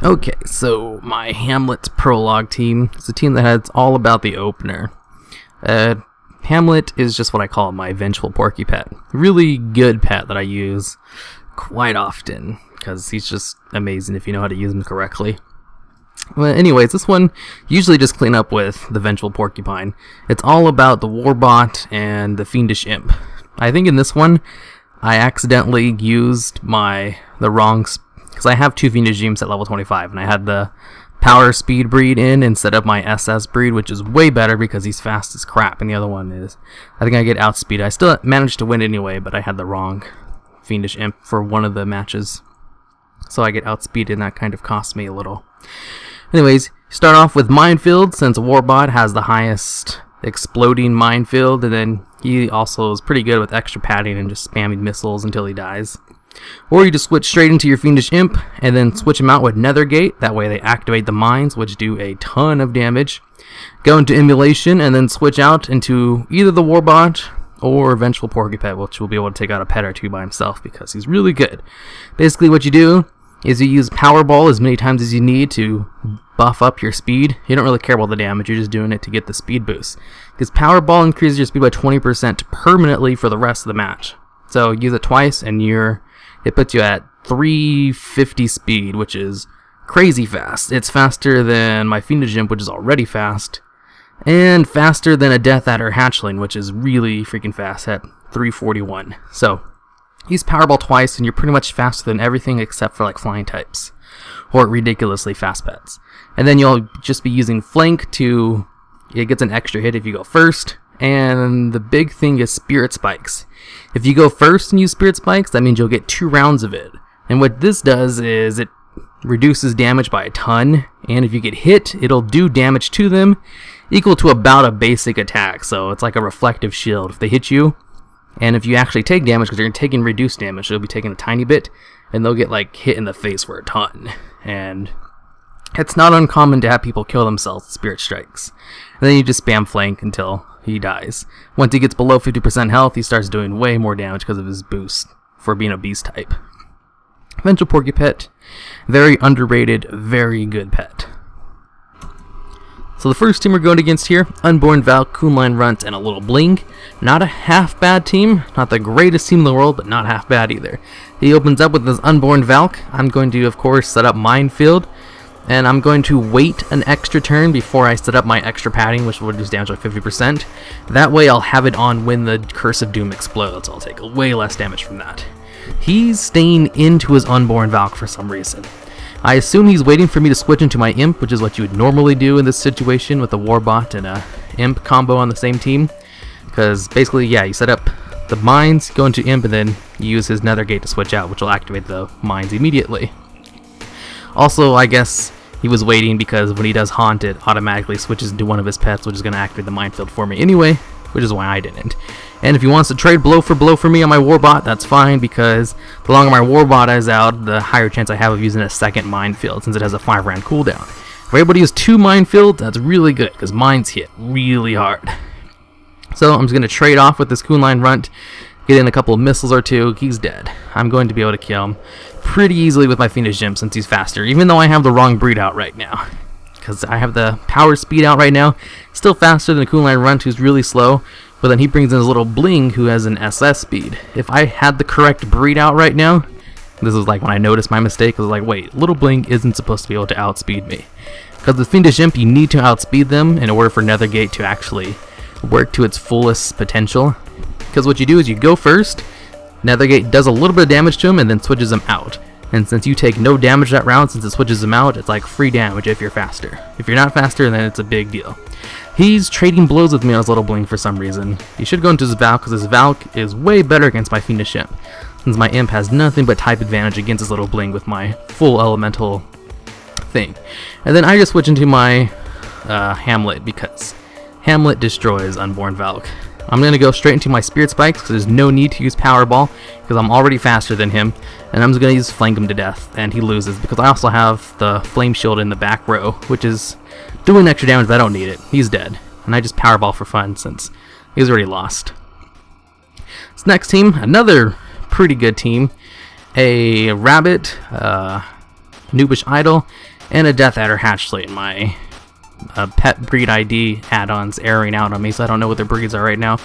Okay, so my Hamlet's Prologue team is a team that is all about the opener. Hamlet is just what I call my Vengeful Porcupette. Really good pet that I use quite often, because he's just amazing if you know how to use him correctly. Well, anyways, this one usually just clean up with the Vengeful Porcupine. It's all about the Warbot and the Fiendish Imp. I think in this one, I accidentally used the wrong, because I have two Fiendish Imps at level 25, and I had the Power Speed breed in instead of my SS breed, which is way better because he's fast as crap, and the other one is, I think I get outspeeded. I still managed to win anyway, but I had the wrong Fiendish Imp for one of the matches. So I get outspeeded, and that kind of cost me a little. Anyways, start off with Minefield, since Warbot has the highest exploding minefield, and then he also is pretty good with extra padding and just spamming missiles until he dies. Or you just switch straight into your Fiendish Imp, and then switch him out with Nethergate, that way they activate the mines, which do a ton of damage. Go into Emulation, and then switch out into either the Warbot or Vengeful Porcupette, which will be able to take out a pet or two by himself, because he's really good. Basically what you do is you use Powerball as many times as you need to buff up your speed. You don't really care about the damage, you're just doing it to get the speed boost. Because Powerball increases your speed by 20% permanently for the rest of the match. So use it twice and it puts you at 350 speed, which is crazy fast. It's faster than my Fiendish Imp, which is already fast, and faster than a Death Adder Hatchling, which is really freaking fast at 341. So use Powerball twice and you're pretty much faster than everything except for like flying types or ridiculously fast pets. And then you'll just be using Flank to, it gets an extra hit if you go first. And the big thing is Spirit Spikes. If you go first and use Spirit Spikes, that means you'll get 2 rounds of it. And what this does is it reduces damage by a ton, and if you get hit, it'll do damage to them equal to about a basic attack. So it's like a reflective shield if they hit you. And if you actually take damage, because you're taking reduced damage, they'll be taking a tiny bit, and they'll get like hit in the face for a ton. And it's not uncommon to have people kill themselves with Spirit Strikes. And then you just spam Flank until he dies. Once he gets below 50% health, he starts doing way more damage because of his boost for being a beast type. Vengeful Porcupette, very underrated, very good pet. So the first team we're going against here, Unborn Valk, Coonline Runt, and a little Bling. Not a half bad team, not the greatest team in the world, but not half bad either. He opens up with his Unborn Valk. I'm going to, of course, set up Minefield, and I'm going to wait an extra turn before I set up my extra padding, which will reduce damage by 50%. That way I'll have it on when the Curse of Doom explodes. I'll take way less damage from that. He's staying into his Unborn Valk for some reason. I assume he's waiting for me to switch into my Imp, which is what you would normally do in this situation with a Warbot and a Imp combo on the same team. Because basically, yeah, you set up the mines, go into Imp, and then you use his Nethergate to switch out, which will activate the mines immediately. Also, I guess he was waiting because when he does Haunt, it automatically switches into one of his pets, which is going to activate the Minefield for me anyway, which is why I didn't. And if he wants to trade blow for me on my Warbot, that's fine, because the longer my Warbot is out, the higher chance I have of using a second Minefield, since it has a 5-round cooldown. If we're able to use 2 Minefields, that's really good, because mines hit really hard. So I'm just going to trade off with this Coonline Runt, get in a couple of missiles or two, he's dead. I'm going to be able to kill him pretty easily with my Fiendish Imp since he's faster, even though I have the wrong breed out right now. Because I have the Power Speed out right now, still faster than the Coonline Runt, who's really slow. But then he brings in his little Bling, who has an SS speed. If I had the correct breed out right now, this is like when I noticed my mistake, I was like, wait, little Bling isn't supposed to be able to outspeed me. Because with Fiendish Imp, you need to outspeed them in order for Nethergate to actually work to its fullest potential. Because what you do is you go first, Nethergate does a little bit of damage to him, and then switches him out. And since you take no damage that round, since it switches him out, it's like free damage if you're faster. If you're not faster, then it's a big deal. He's trading blows with me on his little Bling for some reason. He should go into his Valk, because his Valk is way better against my Fiendish Imp, since my Imp has nothing but type advantage against his little Bling with my full elemental thing. And then I just switch into my Hamlet, because Hamlet destroys Unborn Valk. I'm going to go straight into my Spirit Spikes, because there's no need to use Powerball, because I'm already faster than him, and I'm just going to use Flank him to death, and he loses, because I also have the Flame Shield in the back row, which is doing extra damage, but I don't need it. He's dead, and I just Powerball for fun, since he's already lost. This next team, another pretty good team, a Rabbit, Noobish Idol, and a Death Adder Hatchling. My pet breed ID add-ons airing out on me, so I don't know what their breeds are right now.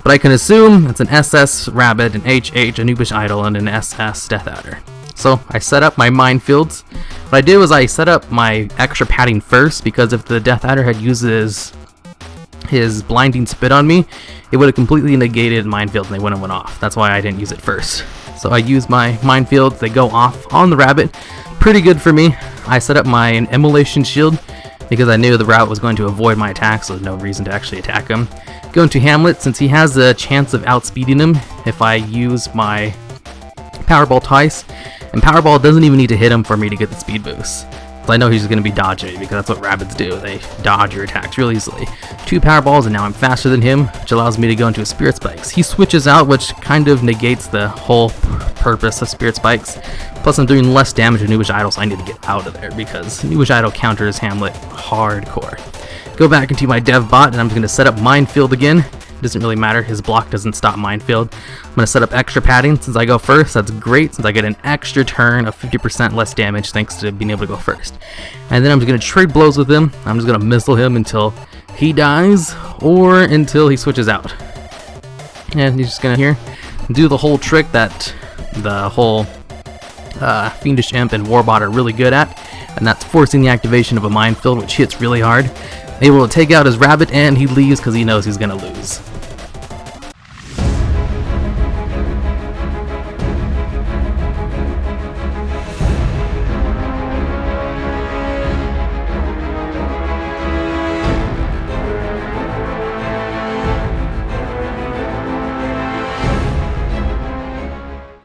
But I can assume it's an SS Rabbit, an HH, a Noobish Idol, and an SS Death Adder. So I set up my minefields. What I did was I set up my extra padding first, because if the Death Adder had used his blinding spit on me, it would have completely negated minefield and they wouldn't have went off. That's why I didn't use it first. So I use my minefields, they go off on the rabbit. Pretty good for me. I set up my immolation shield because I knew the rabbit was going to avoid my attack, so there's no reason to actually attack him. Go into Hamlet, since he has a chance of outspeeding him if I use my Powerball twice. And Powerball doesn't even need to hit him for me to get the speed boost. So I know he's going to be dodging me, because that's what rabbits do. They dodge your attacks real easily. 2 Powerballs, and now I'm faster than him, which allows me to go into a Spirit Spikes. He switches out, which kind of negates the whole purpose of Spirit Spikes. Plus I'm doing less damage with Noobish Idol, so I need to get out of there, because Noobish Idol counters Hamlet hardcore. Go back into my dev bot, and I'm going to set up Minefield again. It doesn't really matter, his block doesn't stop Minefield. I'm going to set up extra padding since I go first. That's great, since I get an extra turn of 50% less damage thanks to being able to go first. And then I'm just going to trade blows with him. I'm just going to missile him until he dies or until he switches out. And he's just going to here do the whole trick that the whole Fiendish Imp and Warbot are really good at, and that's forcing the activation of a minefield, which hits really hard. Able to take out his rabbit, and he leaves because he knows he's going to lose.